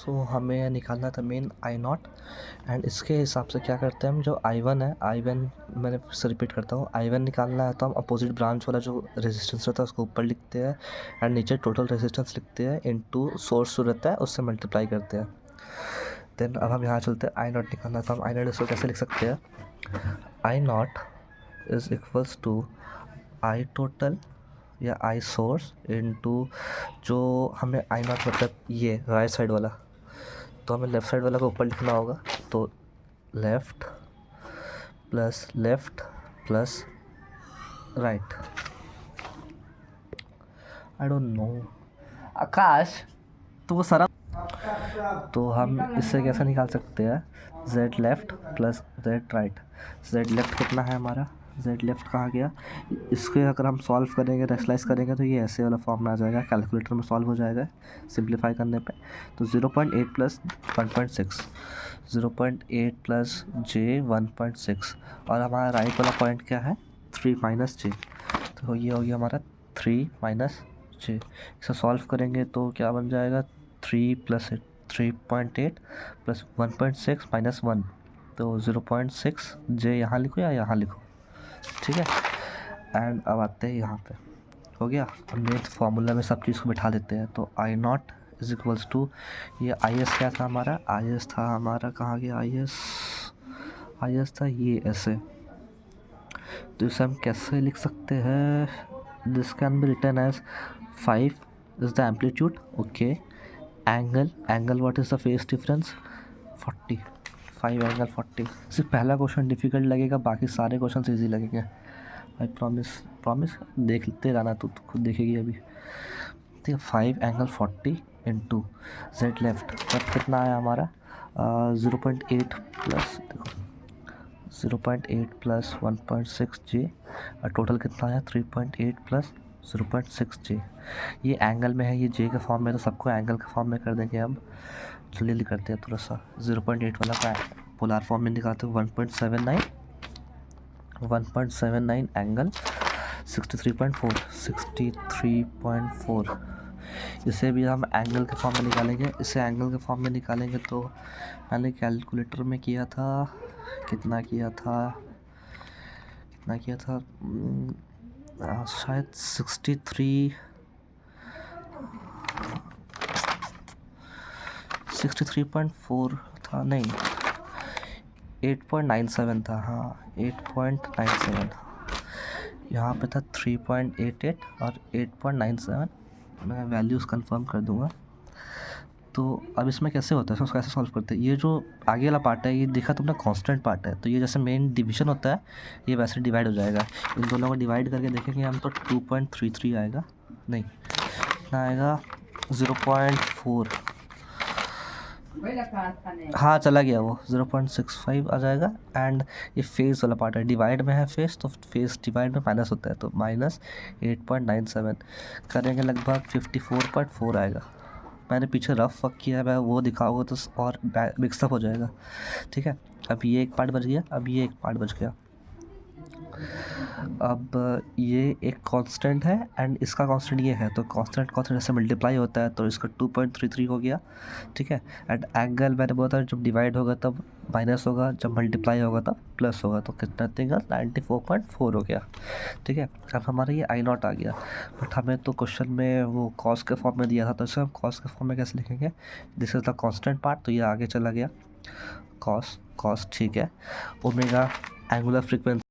सो हमें निकालना था मेन आई नॉट, एंड इसके हिसाब से क्या करते हैं हम, जो आई वन है, आई वन मैंने फिर से रिपीट करता हूँ, आई वन निकालना है तो हम अपोजिट ब्रांच वाला जो रेजिस्टेंस रहता है उसको ऊपर लिखते हैं एंड नीचे टोटल रेजिस्टेंस लिखते हैं इनटू सोर्स जो रहता है उससे मल्टीप्लाई करते हैं। देन अब हम यहाँ चलते हैं आई नॉट निकालना, तो हम आई नॉट इसको कैसे लिख सकते हैं, I naught is equals to I total या आई सोर्स इनटू जो हमें आई नॉट मतलब ये राइट साइड वाला, तो हमें लेफ़्ट साइड वाला को ऊपर लिखना होगा, तो left plus right. I don't know Aakash, तो वो सारा, तो हम इससे कैसे निकाल सकते हैं, Z left plus Z right. Z left कितना है हमारा, जेड लेफ़्ट कहाँ गया, इसके अगर हम सॉल्व करेंगे, रैशनलाइज करेंगे तो ये ऐसे वाला फॉर्म में आ जाएगा, कैलकुलेटर में सॉल्व हो जाएगा सिंप्लीफाई करने पे। तो 0.8 प्लस 1.6, 0.8 प्लस जे 1.6, और हमारा राइट वाला पॉइंट क्या है, 3 माइनस जे, तो ये हो गया हमारा 3 माइनस जे। इसे सॉल्व करेंगे तो क्या बन जाएगा, 3 प्लस 3.8 प्लस 1.6 माइनस 1, तो 0.6 जे यहाँ लिखो या यहाँ लिखो, ठीक है। एंड अब आते हैं यहाँ पे, हो गया। अब मेन फार्मूला में सब चीज़ को बिठा देते हैं, तो आई नॉट इज इक्वल्स टू, ये आई एस क्या था हमारा, आई एस था हमारा, कहाँ गया आई एस था ये ऐसे, तो इसे हम कैसे लिख सकते हैं, this can be written as 5 is the amplitude, okay, angle what is the phase difference 40, 5 angle 40। सिर्फ पहला क्वेश्चन डिफ़िकल्ट लगेगा, बाकी सारे क्वेश्चन ईजी लगेंगे, आई प्रॉमिस देखते रहना, तो खुद देखेगी अभी, ठीक है। 5 एंगल 40 इंटू जेड लेफ्ट, तब कितना आया हमारा 0.8 प्लस, देखो 0.8 प्लस 1.6 जे, और टोटल कितना आया 3.8 प्लस 0.6 जे। ये एंगल में है, ये जे के फॉर्म में, तो सबको एंगल के फॉर्म में कर देंगे। अब जल्दी करते हैं थोड़ा सा, 0.8 वाला का पोलर फॉर्म में निकालते हैं, 1.79 एंगल 63.4, इसे भी हम एंगल के फॉर्म में निकालेंगे। इसे एंगल के फॉर्म में निकालेंगे तो मैंने कैलकुलेटर में किया था, कितना किया था शायद 63.4 था, नहीं 8.97 था, हाँ 8.97, यहाँ पे था 3.88 और 8.97, मैं वैल्यूज़ कंफर्म कर दूँगा। तो अब इसमें कैसे होता है, इसको कैसे सॉल्व करते हैं, ये जो आगे वाला पार्ट है ये देखा तुमने कांस्टेंट पार्ट है, तो ये जैसे मेन डिवीजन होता है ये वैसे डिवाइड हो जाएगा, इन दोनों को डिवाइड करके देखेंगे हम तो 2.33 आएगा, नहीं कितना आएगा 0.4, हाँ चला गया वो 0.65 आ जाएगा। एंड ये फेस वाला पार्ट है, डिवाइड में है फेस, तो फेस डिवाइड में माइनस होता है, तो माइनस 8.97 करेंगे लगभग 54.4 आएगा। मैंने पीछे रफ वर्क किया है, मैं वो दिखाऊंगा तो और मिक्सअप हो जाएगा, ठीक है। अब ये एक पार्ट बच गया, अब ये एक पार्ट बच गया। अब ये एक कांस्टेंट है एंड इसका कांस्टेंट ये है, तो कांस्टेंट से मल्टीप्लाई होता है, तो इसका 2.33 हो गया, ठीक है। एंड एंगल मैंने बोला था जब डिवाइड होगा तब माइनस होगा, जब मल्टीप्लाई होगा तब प्लस होगा, तो कितना देगा 94.4 हो गया, ठीक है। अब हमारा ये आई नॉट आ गया, बट हमें तो क्वेश्चन में वो कॉस के फॉर्म में दिया था, तो इसे हम कॉस के फॉर्म में कैसे लिखेंगे, this is the constant part, तो ये आगे चला गया कॉस, ठीक है। Omega angular frequency